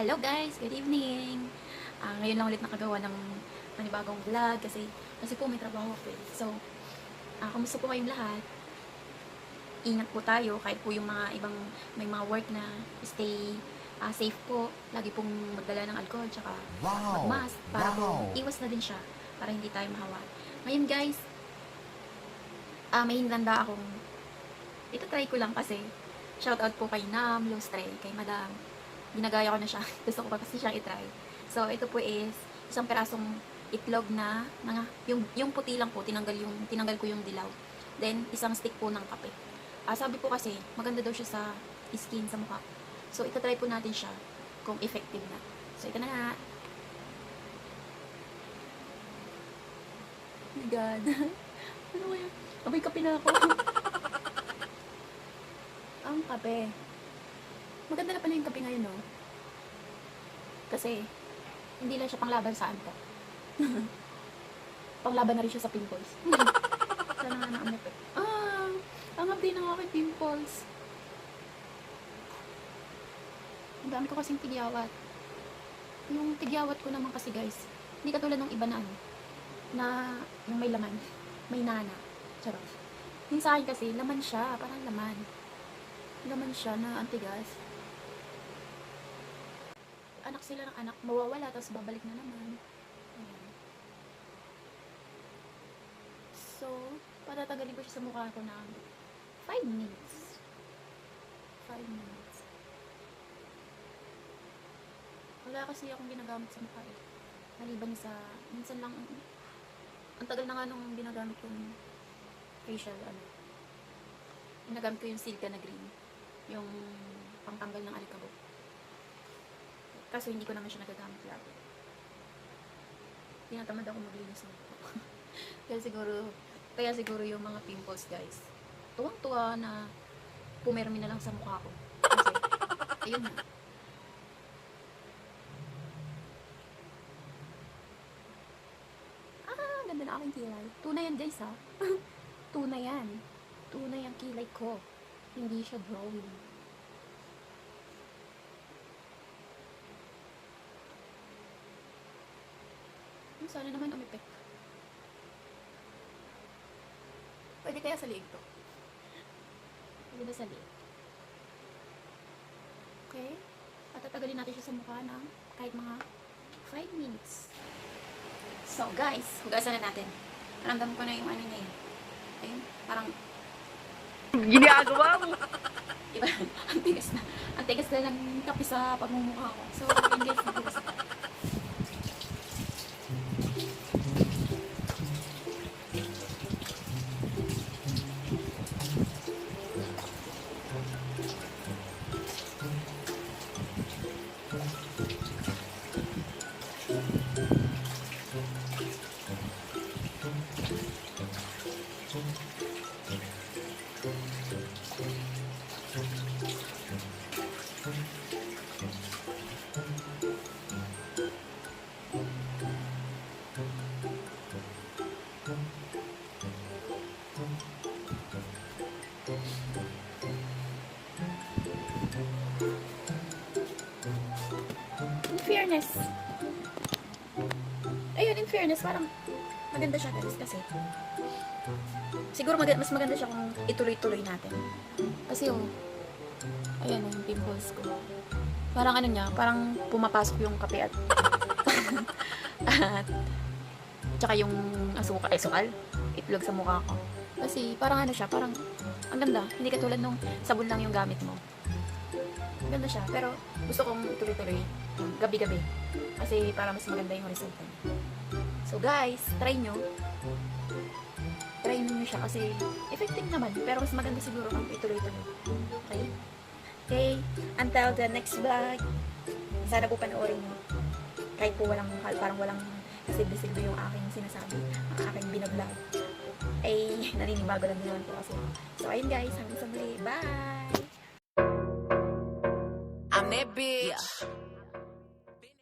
Hello guys, good evening. Ngayon lang ulit nakagawa ng panibagong vlog kasi po may trabaho po. So, kamusta po kayong lahat? Ingat po tayo kahit po yung mga ibang may mga work na stay safe po. Lagi pong magdala ng alcohol tsaka mag-mask para po iwas na din siya para hindi tayo mahawa. Ngayon guys, may hinanda akong try ko lang kasi shoutout po kay Nam, Lustre, kay Madam. Ginagaya ko na siya. Gusto ko pa kasi siyang itry. So, ito po is isang perasong itlog na yung puti lang po, tinanggal ko yung dilaw. Then, isang stick po ng kape. Sabi po kasi, maganda daw siya sa skin, sa mukha. So, try po natin siya kung effective na. So, ito na nga. Oh my God. Ano kaya? Abay, kape na ako. Ang kape. Maganda na pala yung kape ngayon, no? Kasi, hindi lang siya panglaban sa antok. Panglaban na rin siya sa pimples. Sana nga na umipit. Ang update ng aking pimples. Ang dami ko kasing tigyawat. Yung tigyawat ko naman kasi, guys, hindi katulad ng iba na na yung may laman. May nana. Charot. Yung sa akin kasi, laman siya. Parang laman. Laman siya na antigas. Anak sila ng anak, mawawala, tapos babalik na naman. Ayan. So, patatagalin ko siya sa mukha ko ng 5 minutes. 5 minutes. Wala kasi akong ginagamit sa mukha eh. Maliban sa, minsan lang, ang tagal na nga nung ginagamit yung facial, ginagamit ko yung Silka na green. Yung pangtanggal ng alikabok. Kaso hindi ko naman siya nagagamit lagi. Tinatamad ako maglinis ng mukha. kaya siguro yung mga pimples, guys. Tuwang-tuwa na pumermi na lang sa mukha ko. Kasi, ayun na. Ganda na aking kilay. Tunay yan, guys, ha? Tunay yan. Tunay ang kilay ko. Hindi siya drawing. Sana naman umipik. Pwede kaya sa liig to? Pwede ba sa liig? Okay. At tatagalin natin siya sa mukha ng kahit mga 5 minutes. So guys, hugasan na natin. Naramdam ko na yung ano na yun. Ayun, parang ginagawa mo. Diba? Ang tigas na. Ang tigas na ng kape sa pagmumukha ko. So, ayun guys, hugas na. In fairness, parang maganda siya guys kasi siguro mas maganda siya kung ituloy-tuloy natin. Kasi ayan yung pimples ko. Parang parang pumapasok yung kape at tsaka yung sukal, itlog sa mukha ko. Kasi parang siya, parang ang ganda. Hindi katulad nung sabon lang yung gamit mo. Ganda siya, pero gusto kong ituloy-tuloy gabi-gabi. Kasi para mas maganda yung resulta niya. So guys, try nyo siya kasi effective naman, pero mas maganda siguro kung ituloy-tuloy. Okay? Okay, until the next vlog, sana po panoorin nyo. Kahit po parang walang silbi-silbi yung aking sinasabi, ang aking binablog. Naninibago lang naman po kasi. So ayun guys, hanggang sa muli. Bye! I'm that bitch. Yeah.